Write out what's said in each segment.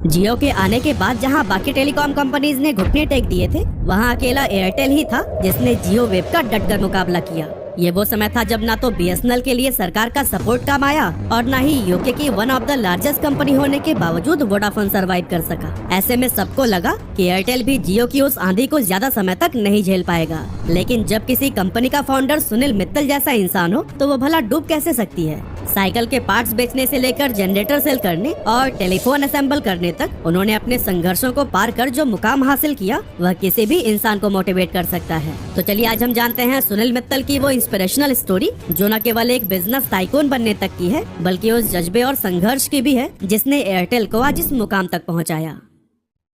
जियो के आने के बाद जहां बाकी टेलीकॉम कंपनीज ने घुटने टेक दिए थे, वहां अकेला एयरटेल ही था जिसने जियो वेब का डटकर मुकाबला किया। ये वो समय था जब ना तो बीएसएनएल के लिए सरकार का सपोर्ट काम आया और ना ही यूके की one of the largest company होने के बावजूद वोडाफोन सरवाइव कर सका। ऐसे में सबको लगा कि एयरटेल भी जियो की उस आंधी को ज्यादा समय तक नहीं झेल पाएगा। लेकिन जब किसी कंपनी का फाउंडर सुनील मित्तल जैसा इंसान हो तो वो भला डूब कैसे सकती है। साइकिल के पार्ट्स बेचने से लेकर जनरेटर सेल करने और टेलीफोन असेंबल करने तक उन्होंने अपने संघर्षों को पार कर जो मुकाम हासिल किया वह किसी भी इंसान को मोटिवेट कर सकता है। तो चलिए आज हम जानते हैं सुनील मित्तल की वो इंस्पिरेशनल स्टोरी जो न केवल एक बिजनेस टाइकून बनने तक की है बल्कि उस जज्बे और संघर्ष की भी है जिसने एयरटेल को आज इस मुकाम तक पहुँचाया।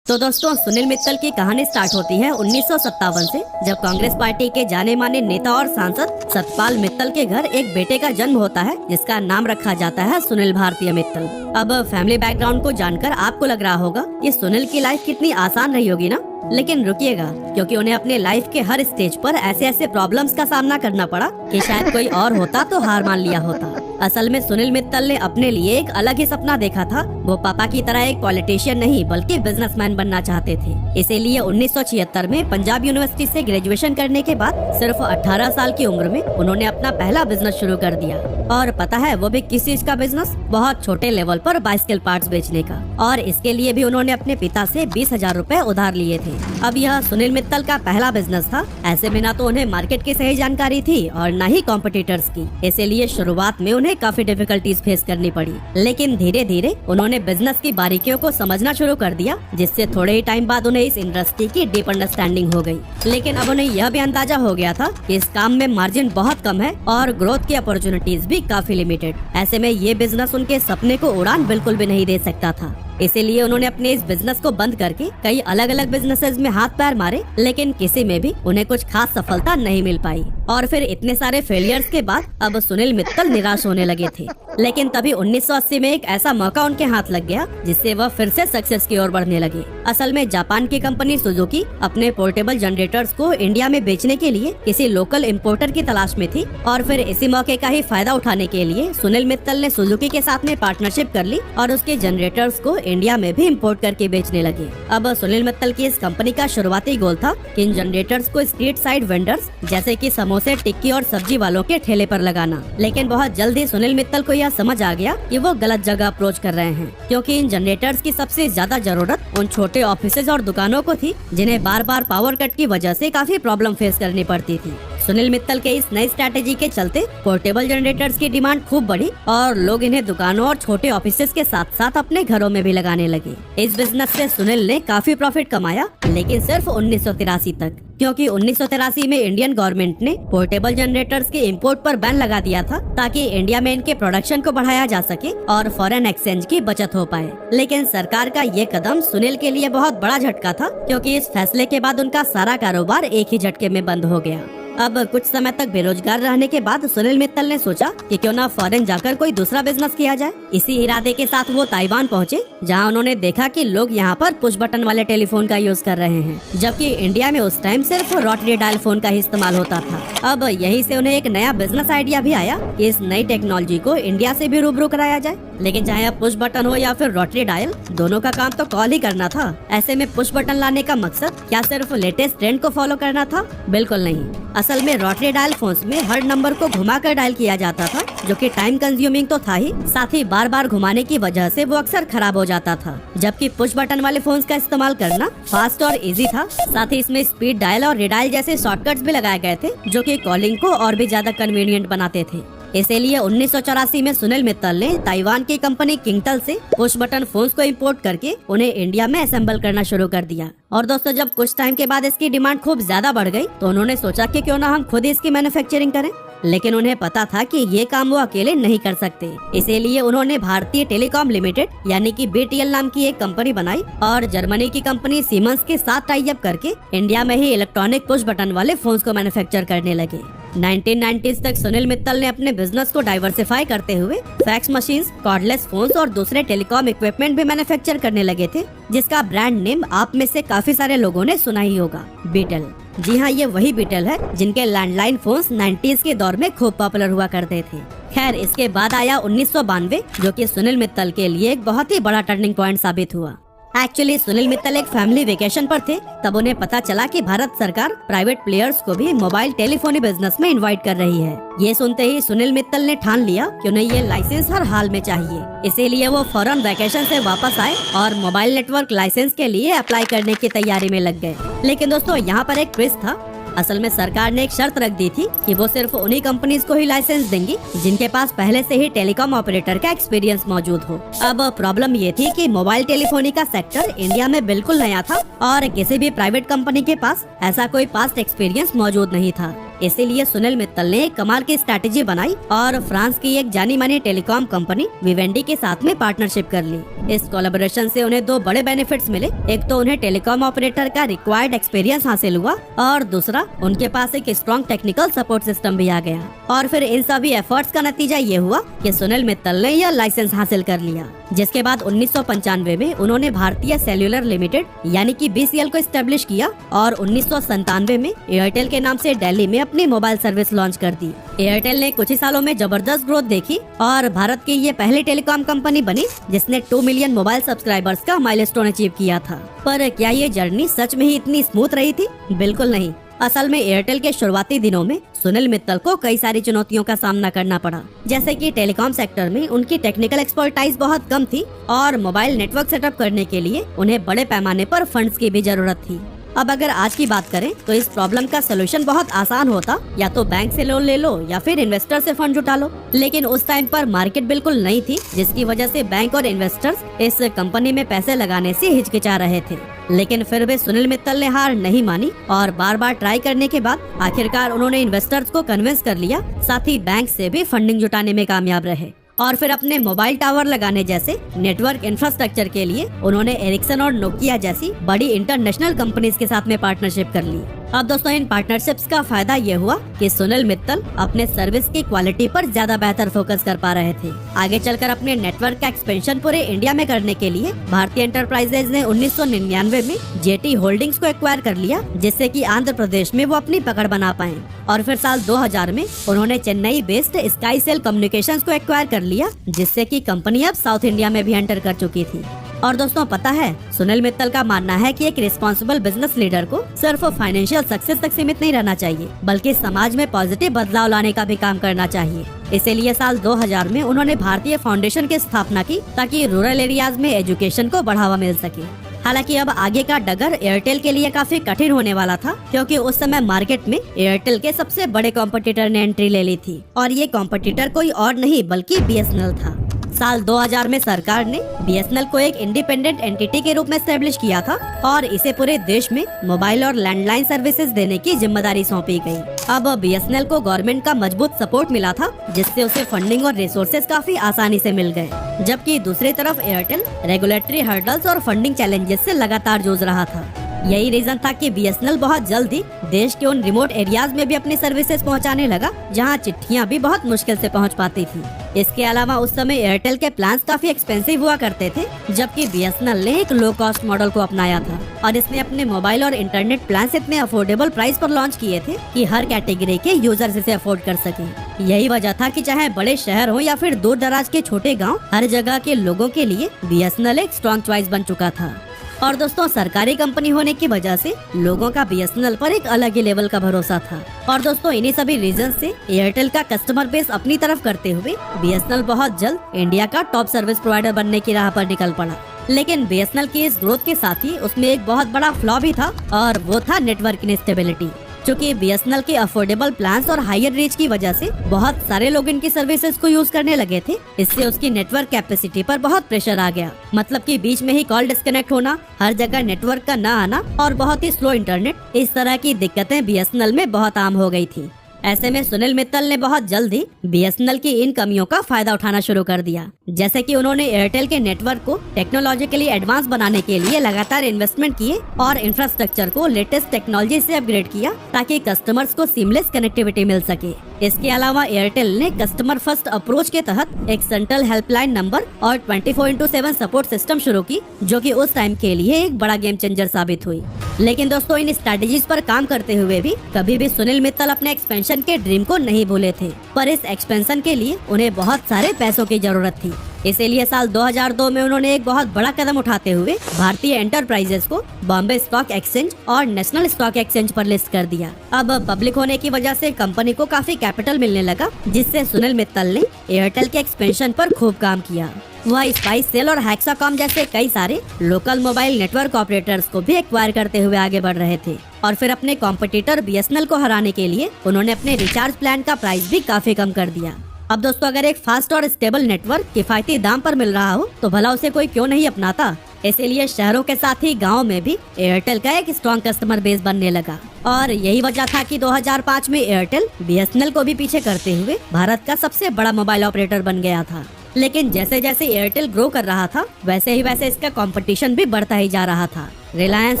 तो दोस्तों, सुनील मित्तल की कहानी स्टार्ट होती है 1957 से, जब कांग्रेस पार्टी के जाने माने नेता और सांसद सतपाल मित्तल के घर एक बेटे का जन्म होता है जिसका नाम रखा जाता है सुनील भारतीय मित्तल। अब फैमिली बैकग्राउंड को जानकर आपको लग रहा होगा कि सुनील की लाइफ कितनी आसान रही होगी ना, लेकिन रुकिएगा, क्योंकि उन्हें अपने लाइफ के हर स्टेज पर ऐसे ऐसे प्रॉब्लम्स का सामना करना पड़ा कि शायद कोई और होता तो हार मान लिया होता। असल में सुनील मित्तल ने अपने लिए एक अलग ही सपना देखा था। वो पापा की तरह एक पॉलिटिशियन नहीं बल्कि बिजनेसमैन बनना चाहते थे। इसीलिए 1976 में पंजाब यूनिवर्सिटी से ग्रेजुएशन करने के बाद सिर्फ 18 साल की उम्र में उन्होंने अपना पहला बिजनेस शुरू कर दिया। और पता है वो भी किस चीज का बिजनेस? बहुत छोटे लेवल पर बाइसिकल पार्ट्स बेचने का। और इसके लिए भी उन्होंने अपने पिता से 20,000 रूपए उधार लिए थे। अब यह सुनील मित्तल का पहला बिजनेस था। ऐसे में ना तो उन्हें मार्केट की सही जानकारी थी और न ही कॉम्पिटिटर्स की, इसीलिए शुरुआत में उन्हें काफी डिफिकल्टीज फेस करनी पड़ी। लेकिन धीरे धीरे उन्होंने बिजनेस की बारीकियों को समझना शुरू कर दिया, जिससे थोड़े ही टाइम बाद उन्हें इस इंडस्ट्री की डीप अंडरस्टैंडिंग हो गई। लेकिन अब उन्हें यह भी अंदाजा हो गया था कि इस काम में मार्जिन बहुत कम है और ग्रोथ की अपॉर्चुनिटीज भी काफी लिमिटेड। ऐसे में ये बिजनेस उनके सपने को उड़ान बिल्कुल भी नहीं दे सकता था। इसीलिए उन्होंने अपने इस बिजनेस को बंद करके कई अलग अलग बिजनेसेस में हाथ पैर मारे, लेकिन किसी में भी उन्हें कुछ खास सफलता नहीं मिल पाई। और फिर इतने सारे फेलियर्स के बाद अब सुनील मित्तल निराश होने लगे थे। लेकिन तभी 1980 में एक ऐसा मौका उनके हाथ लग गया जिससे वह फिर से सक्सेस की ओर बढ़ने लगे। असल में जापान की कंपनी सुजुकी अपने पोर्टेबल जनरेटर्स को इंडिया में बेचने के लिए किसी लोकल इम्पोर्टर की तलाश में थी और फिर इसी मौके का ही फायदा उठाने के लिए सुनील मित्तल ने सुजुकी के साथ में पार्टनरशिप कर ली और उसके जनरेटर्स को इंडिया में भी इंपोर्ट करके बेचने लगे। अब सुनील मित्तल की इस कंपनी का शुरुआती गोल था कि इन जनरेटर्स को स्ट्रीट साइड वेंडर्स जैसे कि समोसे, टिक्की और सब्जी वालों के ठेले पर लगाना। लेकिन बहुत जल्द ही सुनील मित्तल को यह समझ आ गया कि वो गलत जगह अप्रोच कर रहे हैं, क्योंकि इन जनरेटर्स की सबसे ज्यादा जरूरत उन छोटे ऑफिसेज और दुकानों को थी जिन्हें बार बार पावर कट की वजह से काफी प्रॉब्लम फेस करनी पड़ती थी। सुनील मित्तल के इस नई स्ट्रैटेजी के चलते पोर्टेबल जनरेटर्स की डिमांड खूब बढ़ी और लोग इन्हें दुकानों और छोटे ऑफिसेज के साथ साथ अपने घरों में भी लगाने लगे। इस बिजनेस से सुनील ने काफी प्रॉफिट कमाया, लेकिन सिर्फ 1983 तक, क्योंकि 1983 में इंडियन गवर्नमेंट ने पोर्टेबल जनरेटर्स के इंपोर्ट पर बैन लगा दिया था ताकि इंडिया में इनके प्रोडक्शन को बढ़ाया जा सके और फॉरेन एक्सचेंज की बचत हो पाए। लेकिन सरकार का ये कदम सुनील के लिए बहुत बड़ा झटका था, क्योंकि इस फैसले के बाद उनका सारा कारोबार एक ही झटके में बंद हो गया। अब कुछ समय तक बेरोजगार रहने के बाद सुनील मित्तल ने सोचा कि क्यों ना फॉरेन जाकर कोई दूसरा बिजनेस किया जाए। इसी इरादे के साथ वो ताइवान पहुंचे, जहां उन्होंने देखा कि लोग यहां पर पुश बटन वाले टेलीफोन का यूज कर रहे हैं, जबकि इंडिया में उस टाइम सिर्फ रोटरी डायल फोन का ही इस्तेमाल होता था। अब यहीं से उन्हें एक नया बिजनेस आइडिया भी आया कि इस नई टेक्नोलॉजी को इंडिया से भी रूबरू कराया जाए। लेकिन चाहे अब पुश बटन हो या फिर रोटरी डायल, दोनों का काम तो कॉल ही करना था। ऐसे में पुश बटन लाने का मकसद क्या सिर्फ लेटेस्ट ट्रेंड को फॉलो करना था? बिल्कुल नहीं। असल में रोटरी डायल फोन्स में हर नंबर को घुमाकर डायल किया जाता था, जो कि टाइम कंज्यूमिंग तो था ही, साथ ही बार बार घुमाने की वजह से वो अक्सर खराब हो जाता था। जबकि पुश बटन वाले फोन्स का इस्तेमाल करना फास्ट और इजी था। साथ ही इसमें स्पीड डायल और रिडायल जैसे शॉर्टकट्स भी लगाए गए थे, जो कि कॉलिंग को और भी ज्यादा कन्वीनियंट बनाते थे। इसीलिए 1984 में सुनील मित्तल ने ताइवान की कंपनी किंगटेल से पुश बटन फोन्स को इंपोर्ट करके उन्हें इंडिया में असेंबल करना शुरू कर दिया। और दोस्तों, जब कुछ टाइम के बाद इसकी डिमांड खूब ज्यादा बढ़ गई तो उन्होंने सोचा कि क्यों ना हम खुद ही इसकी मैन्युफैक्चरिंग करें। लेकिन उन्हें पता था कि ये काम वो अकेले नहीं कर सकते। इसीलिए उन्होंने भारतीय टेलीकॉम लिमिटेड यानी कि बीटीएल नाम की एक कंपनी बनाई और जर्मनी की कंपनी सीमेंस के साथ टाई अप करके इंडिया में ही इलेक्ट्रॉनिक पुश बटन वाले फोन्स को मैन्युफैक्चर करने लगे। 1990s तक सुनील मित्तल ने अपने बिजनेस को डाइवर्सिफाई करते हुए फैक्स मशीन्स, कॉर्डलेस फोन्स और दूसरे टेलीकॉम इक्विपमेंट भी मैन्युफैक्चर करने लगे थे, जिसका ब्रांड नेम आप में से काफी सारे लोगों ने सुना ही होगा, बीटेल। जी हाँ, ये वही बीटेल है जिनके लैंडलाइन फोन्स 90s के दौर में खूब पॉपुलर हुआ करते थे। खैर, इसके बाद आया 1992, जो कि सुनील मित्तल के लिए एक बहुत ही बड़ा टर्निंग पॉइंट साबित हुआ। एक्चुअली सुनील मित्तल एक फैमिली वेकेशन पर थे, तब उन्हें पता चला कि भारत सरकार प्राइवेट प्लेयर्स को भी मोबाइल टेलीफोनी बिजनेस में इनवाइट कर रही है। ये सुनते ही सुनील मित्तल ने ठान लिया कि उन्हें ये लाइसेंस हर हाल में चाहिए। इसीलिए वो फौरन वेकेशन से वापस आए और मोबाइल नेटवर्क लाइसेंस के लिए अप्लाई करने की तैयारी में लग गए। लेकिन दोस्तों यहाँ पर एक ट्विस्ट था। असल में सरकार ने एक शर्त रख दी थी कि वो सिर्फ उन्हीं कंपनीज को ही लाइसेंस देंगी जिनके पास पहले से ही टेलीकॉम ऑपरेटर का एक्सपीरियंस मौजूद हो। अब प्रॉब्लम ये थी कि मोबाइल टेलीफोनी का सेक्टर इंडिया में बिल्कुल नया था और किसी भी प्राइवेट कंपनी के पास ऐसा कोई पास्ट एक्सपीरियंस मौजूद नहीं था। इसीलिए सुनील मित्तल ने एक कमाल की स्ट्रैटेजी बनाई और फ्रांस की एक जानी मानी टेलीकॉम कंपनी विवेंडी के साथ में पार्टनरशिप कर ली। इस कोलैबोरेशन से उन्हें दो बड़े बेनिफिट्स मिले। एक तो उन्हें टेलीकॉम ऑपरेटर का रिक्वायर्ड एक्सपीरियंस हासिल हुआ और दूसरा उनके पास एक स्ट्रॉन्ग टेक्निकल सपोर्ट सिस्टम भी आ गया। और फिर इन सभी एफर्ट्स का नतीजा ये हुआ कि सुनील मित्तल ने यह लाइसेंस हासिल कर लिया, जिसके बाद 1995 में उन्होंने भारतीय सेल्यूलर लिमिटेड यानी कि BCL को एस्टेब्लिश किया और 1997 में एयरटेल के नाम से दिल्ली में अपनी मोबाइल सर्विस लॉन्च कर दी। एयरटेल ने कुछ ही सालों में जबरदस्त ग्रोथ देखी और भारत की ये पहली टेलीकॉम कंपनी बनी जिसने 2 मिलियन मोबाइल सब्सक्राइबर्स का माइलस्टोन अचीव किया था। पर क्या ये जर्नी सच में ही इतनी स्मूथ रही थी? बिल्कुल नहीं। असल में एयरटेल के शुरुआती दिनों में सुनील मित्तल को कई सारी चुनौतियों का सामना करना पड़ा, जैसे कि टेलीकॉम सेक्टर में उनकी टेक्निकल एक्सपर्टाइज बहुत कम थी और मोबाइल नेटवर्क सेटअप करने के लिए उन्हें बड़े पैमाने पर फंड्स की भी जरूरत थी। अब अगर आज की बात करें तो इस प्रॉब्लम का सोल्यूशन बहुत आसान होता, या तो बैंक से लोन ले लो या फिर इन्वेस्टर से फंड जुटा लो। लेकिन उस टाइम पर मार्केट बिल्कुल नई थी, जिसकी वजह से बैंक और इन्वेस्टर्स इस कंपनी में पैसे लगाने से हिचकिचा रहे थे। लेकिन फिर भी सुनील मित्तल ने हार नहीं मानी और बार बार ट्राई करने के बाद आखिरकार उन्होंने इन्वेस्टर्स को कन्विंस कर लिया, साथ ही बैंक से भी फंडिंग जुटाने में कामयाब रहे। और फिर अपने मोबाइल टावर लगाने जैसे नेटवर्क इंफ्रास्ट्रक्चर के लिए उन्होंने एरिक्सन और नोकिया जैसी बड़ी इंटरनेशनल कंपनीज के साथ में पार्टनरशिप कर ली। अब दोस्तों इन पार्टनरशिप्स का फायदा ये हुआ कि सुनील मित्तल अपने सर्विस की क्वालिटी पर ज्यादा बेहतर फोकस कर पा रहे थे। आगे चलकर अपने नेटवर्क का एक्सपेंशन पूरे इंडिया में करने के लिए भारतीय एंटरप्राइजेज ने 1999 में जेटी होल्डिंग्स को एक्वायर कर लिया, जिससे कि आंध्र प्रदेश में वो अपनी पकड़ बना पाए। और फिर साल 2000 में उन्होंने Chennai based sky cell communications को एक्वायर कर लिया, जिससे कि कंपनी अब साउथ इंडिया में भी एंटर कर चुकी थी। और दोस्तों पता है, सुनील मित्तल का मानना है कि एक रिस्पॉन्सिबल बिजनेस लीडर को सिर्फ फाइनेंशियल सक्सेस तक सीमित नहीं रहना चाहिए, बल्कि समाज में पॉजिटिव बदलाव लाने का भी काम करना चाहिए। इसीलिए साल 2000 में उन्होंने भारतीय फाउंडेशन की स्थापना की ताकि रूरल एरियाज में एजुकेशन को बढ़ावा मिल सके। हालांकि अब आगे का डगर एयरटेल के लिए काफी कठिन होने वाला था, क्योंकि उस समय मार्केट में एयरटेल के सबसे बड़े कॉम्पिटिटर ने एंट्री ले ली थी और ये कॉम्पिटिटर कोई और नहीं बल्कि BSNL था। साल 2000 में सरकार ने BSNL को एक इंडिपेंडेंट एंटिटी के रूप में एस्टेब्लिश किया था और इसे पूरे देश में मोबाइल और लैंडलाइन सर्विसेज देने की जिम्मेदारी सौंपी गई। अब BSNL को गवर्नमेंट का मजबूत सपोर्ट मिला था, जिससे उसे फंडिंग और रिसोर्सेज काफी आसानी से मिल गए, जबकि दूसरी तरफ एयरटेल रेगुलेटरी हर्डल्स और फंडिंग चैलेंजेस से लगातार जूझ रहा था। यही रीजन था कि BSNL बहुत जल्दी देश के उन रिमोट एरियाज में भी अपनी सर्विसेज पहुंचाने लगा, जहां चिट्ठियां भी बहुत मुश्किल से पहुंच पाती थी। इसके अलावा उस समय एयरटेल के प्लान्स काफी एक्सपेंसिव हुआ करते थे, जबकि BSNL ने एक लो कॉस्ट मॉडल को अपनाया था और इसने अपने मोबाइल और इंटरनेट प्लान्स इतने अफोर्डेबल प्राइस पर लॉन्च किए थे कि हर कैटेगरी के यूजर्स इसे अफोर्ड कर सके। यही वजह था कि चाहे बड़े शहर हो या फिर दूर दराज के छोटे गाँव, हर जगह के लोगों के लिए BSNL एक स्ट्रॉन्ग चॉइस बन चुका था। और दोस्तों सरकारी कंपनी होने की वजह से लोगों का BSNL पर एक अलग ही लेवल का भरोसा था। और दोस्तों इन्हीं सभी रीजन से एयरटेल का कस्टमर बेस अपनी तरफ करते हुए BSNL बहुत जल्द इंडिया का टॉप सर्विस प्रोवाइडर बनने की राह पर निकल पड़ा। लेकिन BSNL की इस ग्रोथ के साथ ही उसमें एक बहुत बड़ा फ्लॉ भी था और वो था नेटवर्क इंस्टेबिलिटी। क्योंकि BSNL के अफोर्डेबल प्लान्स और हायर रीच की वजह से बहुत सारे लोग इनकी सर्विसेज को यूज करने लगे थे। इससे उसकी नेटवर्क कैपेसिटी पर बहुत प्रेशर आ गया, मतलब कि बीच में ही कॉल डिस्कनेक्ट होना, हर जगह नेटवर्क का न आना और बहुत ही स्लो इंटरनेट, इस तरह की दिक्कतें BSNL में बहुत आम हो गई थी। ऐसे में सुनील मित्तल ने बहुत जल्दी BSNL की इन कमियों का फायदा उठाना शुरू कर दिया, जैसे कि उन्होंने एयरटेल के नेटवर्क को टेक्नोलॉजिकली एडवांस बनाने के लिए लगातार इन्वेस्टमेंट किए और इंफ्रास्ट्रक्चर को लेटेस्ट टेक्नोलॉजी से अपग्रेड किया ताकि कस्टमर्स को सीमलेस कनेक्टिविटी मिल सके। इसके अलावा एयरटेल ने कस्टमर फर्स्ट अप्रोच के तहत एक सेंट्रल हेल्पलाइन नंबर और 24/7 सपोर्ट सिस्टम शुरू की, जो कि उस टाइम के लिए एक बड़ा गेम चेंजर साबित हुई। लेकिन दोस्तों इन स्ट्रेटेजीज पर काम करते हुए भी कभी भी सुनील मित्तल अपने एक्सपेंशन के ड्रीम को नहीं भूले थे, पर इस एक्सपेंशन के लिए उन्हें बहुत सारे पैसों की जरूरत थी। इसीलिए साल 2002 में उन्होंने एक बहुत बड़ा कदम उठाते हुए भारतीय एंटरप्राइजेस को बॉम्बे स्टॉक एक्सचेंज और नेशनल स्टॉक एक्सचेंज पर लिस्ट कर दिया। अब पब्लिक होने की वजह से कंपनी को काफी कैपिटल मिलने लगा, जिससे सुनील मित्तल ने एयरटेल के एक्सपेंशन पर खूब काम किया। वह स्पाइस सेल और हैक्साकॉम जैसे कई सारे लोकल मोबाइल नेटवर्क ऑपरेटर्स को भी एक्वायर करते हुए आगे बढ़ रहे थे और फिर अपने कॉम्पिटिटर बीएसएनएल को हराने के लिए उन्होंने अपने रिचार्ज प्लान का प्राइस भी काफी कम कर दिया। अब दोस्तों, अगर एक फास्ट और स्टेबल नेटवर्क किफायती दाम पर मिल रहा हो तो भला उसे कोई क्यों नहीं अपनाता। इसीलिए शहरों के साथ ही गाँव में भी एयरटेल का एक स्ट्रॉन्ग कस्टमर बेस बनने लगा और यही वजह था कि 2005 में एयरटेल बीएसएनएल को भी पीछे करते हुए भारत का सबसे बड़ा मोबाइल ऑपरेटर बन गया था। लेकिन जैसे जैसे एयरटेल ग्रो कर रहा था वैसे ही इसका कंपटीशन भी बढ़ता ही जा रहा था। रिलायंस,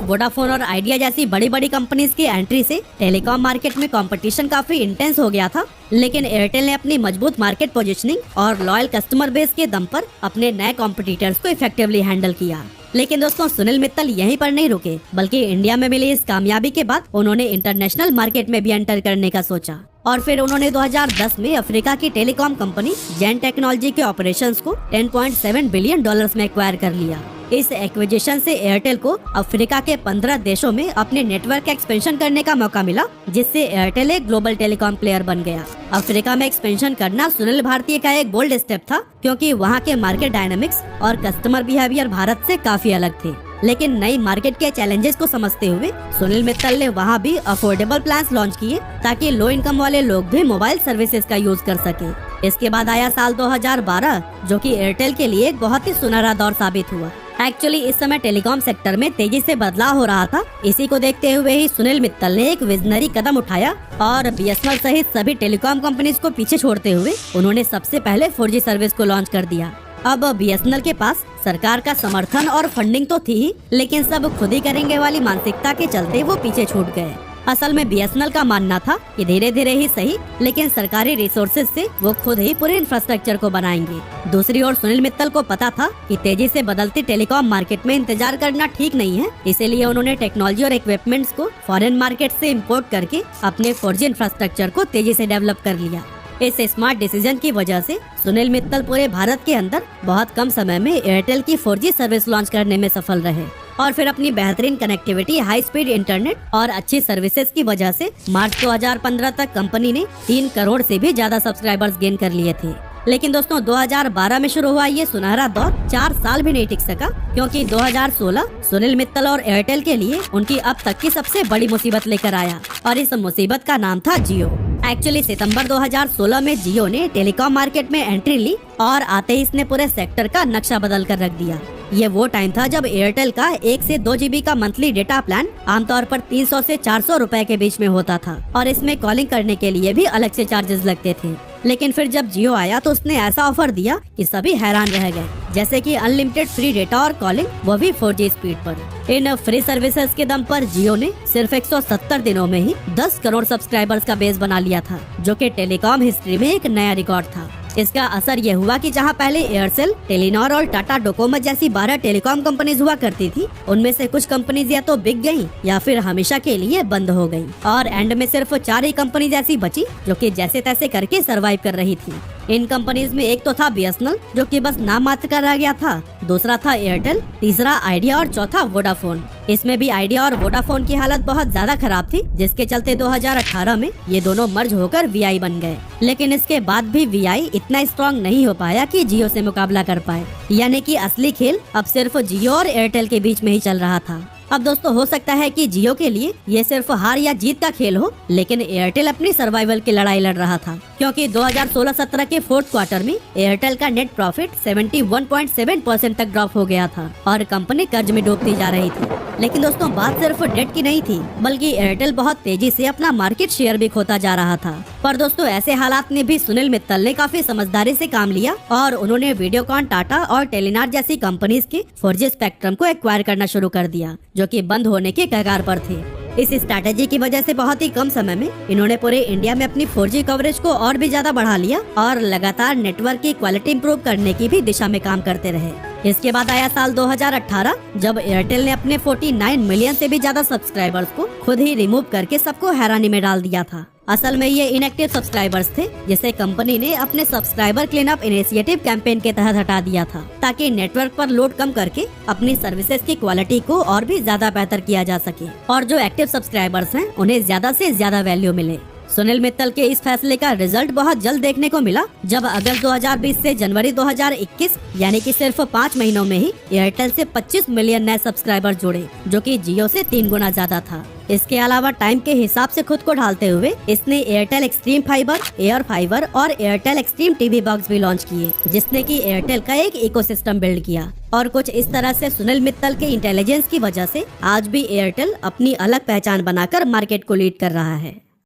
वोडाफोन और आइडिया जैसी बड़ी बड़ी कंपनीज की एंट्री से टेलीकॉम मार्केट में कंपटीशन काफी इंटेंस हो गया था, लेकिन एयरटेल ने अपनी मजबूत मार्केट पोजीशनिंग और लॉयल कस्टमर बेस के दम पर अपने नए कॉम्पिटिटर्स को इफेक्टिवली हैंडल किया। लेकिन दोस्तों, सुनील मित्तल यहीं पर नहीं रुके, बल्कि इंडिया में मिली इस कामयाबी के बाद उन्होंने इंटरनेशनल मार्केट में भी एंटर करने का सोचा और फिर उन्होंने 2010 में अफ्रीका की टेलीकॉम कंपनी जेन टेक्नोलॉजी के ऑपरेशंस को $10.7 बिलियन में एक्वायर कर लिया। इस एक्विजिशन से एयरटेल को अफ्रीका के 15 देशों में अपने नेटवर्क एक्सपेंशन करने का मौका मिला, जिससे एयरटेल एक ग्लोबल टेलीकॉम प्लेयर बन गया। अफ्रीका में एक्सपेंशन करना सुनील भारती का एक बोल्ड स्टेप था, क्योंकि वहाँ के मार्केट डायनामिक्स और कस्टमर बिहेवियर भारत से काफी अलग थे। लेकिन नई मार्केट के चैलेंजेस को समझते हुए सुनील मित्तल ने वहाँ भी अफोर्डेबल प्लान्स लॉन्च किए ताकि लो इनकम वाले लोग भी मोबाइल सर्विसेज का यूज कर सके। इसके बाद आया साल 2012, जो कि एयरटेल के लिए एक बहुत ही सुनहरा दौर साबित हुआ। एक्चुअली इस समय टेलीकॉम सेक्टर में तेजी से बदलाव हो रहा था। इसी को देखते हुए ही सुनील मित्तल ने एक विजनरी कदम उठाया और बीएसएनएल सहित सभी टेलीकॉम कंपनीज को पीछे छोड़ते हुए उन्होंने सबसे पहले 4G सर्विस को लॉन्च कर दिया। अब बीएसएनएल के पास सरकार का समर्थन और फंडिंग तो थी ही, लेकिन सब खुद ही करेंगे वाली मानसिकता के चलते वो पीछे छूट गए। असल में बीएसएनएल का मानना था कि धीरे धीरे ही सही, लेकिन सरकारी रिसोर्सेज से वो खुद ही पूरे इंफ्रास्ट्रक्चर को बनाएंगे। दूसरी ओर सुनील मित्तल को पता था कि तेजी से बदलती टेलीकॉम मार्केट में इंतजार करना ठीक नहीं है, इसीलिए उन्होंने टेक्नोलॉजी और इक्विपमेंट्स को फॉरेन मार्केट से इम्पोर्ट करके अपने 4G इंफ्रास्ट्रक्चर को तेजी से डेवलप कर लिया। इस स्मार्ट डिसीजन की वजह से सुनील मित्तल पूरे भारत के अंदर बहुत कम समय में एयरटेल की 4G सर्विस लॉन्च करने में सफल रहे और फिर अपनी बेहतरीन कनेक्टिविटी, हाई स्पीड इंटरनेट और अच्छी सर्विसेज की वजह से मार्च 2015 तक कंपनी ने 3 करोड़ से भी ज्यादा सब्सक्राइबर्स गेन कर लिए थे। लेकिन दोस्तों, 2012 में शुरू हुआ ये सुनहरा दौर 4 साल भी नहीं टिक सका, क्योंकि 2016 सुनील मित्तल और एयरटेल के लिए उनकी अब तक की सबसे बड़ी मुसीबत लेकर आया और इस मुसीबत का नाम था जियो। एक्चुअली सितंबर 2016 में जियो ने टेलीकॉम मार्केट में एंट्री ली और आते ही इसने पूरे सेक्टर का नक्शा बदल कर रख दिया। ये वो टाइम था जब एयरटेल का 1 से 2 GB का मंथली डेटा प्लान आमतौर पर 300 से 400 रुपए के बीच में होता था और इसमें कॉलिंग करने के लिए भी अलग से चार्जेस लगते थे। लेकिन फिर जब जियो आया तो उसने ऐसा ऑफर दिया कि सभी हैरान रह गए, जैसे कि अनलिमिटेड फ्री डेटा और कॉलिंग, वो भी 4G स्पीड पर। इन फ्री सर्विसेज के दम पर जियो ने सिर्फ 170 दिनों में ही 10 करोड़ सब्सक्राइबर्स का बेस बना लिया था, जो कि टेलीकॉम हिस्ट्री में एक नया रिकॉर्ड था। इसका असर ये हुआ कि जहां पहले एयरसेल, टेलीनॉर और टाटा डोकोमो जैसी 12 टेलीकॉम कंपनीज हुआ करती थी, उनमें से कुछ कंपनीज या तो बिक गयी या फिर हमेशा के लिए बंद हो गयी और एंड में सिर्फ 4 ही कंपनीज ऐसी बची जो कि जैसे तैसे करके सरवाइव कर रही थी। इन कंपनीज में एक तो था बीएसएनएल, जो कि बस नाम मात्र का रह गया था, दूसरा था एयरटेल, तीसरा आइडिया और चौथा वोडाफोन। इसमें भी आइडिया और वोडाफोन की हालत बहुत ज्यादा खराब थी, जिसके चलते 2018 में ये दोनों मर्ज होकर वीआई बन गए। लेकिन इसके बाद भी वीआई इतना स्ट्रॉन्ग नहीं हो पाया कि जियो से मुकाबला कर पाए, यानी कि असली खेल अब सिर्फ जियो और एयरटेल के बीच में ही चल रहा था। अब दोस्तों, हो सकता है कि जियो के लिए ये सिर्फ हार या जीत का खेल हो, लेकिन एयरटेल अपनी सर्वाइवल की लड़ाई लड़ रहा था, क्योंकि 2016-17 के 4th क्वार्टर में एयरटेल का नेट प्रॉफिट 71.7% तक ड्रॉप हो गया था और कंपनी कर्ज में डूबती जा रही थी। लेकिन दोस्तों, बात सिर्फ डेट की नहीं थी, बल्कि एयरटेल बहुत तेजी से अपना मार्केट शेयर भी खोता जा रहा था। पर दोस्तों, ऐसे हालात में भी सुनील मित्तल ने काफी समझदारी से काम लिया और उन्होंने वीडियोकॉन, टाटा और टेलीनॉर जैसी कंपनीज के 4G स्पेक्ट्रम को एक्वायर करना शुरू कर दिया, जो कि बंद होने के कगार पर थे। इस स्ट्रैटेजी की वजह से बहुत ही कम समय में इन्होंने पूरे इंडिया में अपनी 4G कवरेज को और भी ज्यादा बढ़ा लिया और लगातार नेटवर्क की क्वालिटी इंप्रूव करने की भी दिशा में काम करते रहे। इसके बाद आया साल 2018, जब एयरटेल ने अपने 49 मिलियन से भी ज्यादा सब्सक्राइबर्स को खुद ही रिमूव करके सबको हैरानी में डाल दिया था। असल में ये इनएक्टिव सब्सक्राइबर्स थे, जिसे कंपनी ने अपने subscriber clean up initiative campaign के तहत हटा दिया था, ताकि नेटवर्क पर लोड कम करके अपनी सर्विसेज की क्वालिटी को और भी ज्यादा बेहतर किया जा सके और जो एक्टिव सब्सक्राइबर्स हैं उन्हें ज्यादा से ज्यादा वैल्यू मिले। सुनील मित्तल के इस फैसले का रिजल्ट बहुत जल्द देखने को मिला, जब अगस्त 2020 से जनवरी 2021 यानी कि सिर्फ 5 महीनों में ही एयरटेल से 25 मिलियन नए सब्सक्राइबर जुड़े, जो कि जियो से 3 गुना ज्यादा था। इसके अलावा टाइम के हिसाब से खुद को ढालते हुए इसने Airtel extreme fibre, air fibre और एयरटेल एक्सट्रीम टीवी बॉक्स भी लॉन्च किए, जिसने की एयरटेल का एक इकोसिस्टम बिल्ड किया। और कुछ इस तरह से सुनील मित्तल के इंटेलिजेंस की वजह से आज भी एयरटेल अपनी अलग पहचान बनाकर मार्केट को लीड कर रहा है।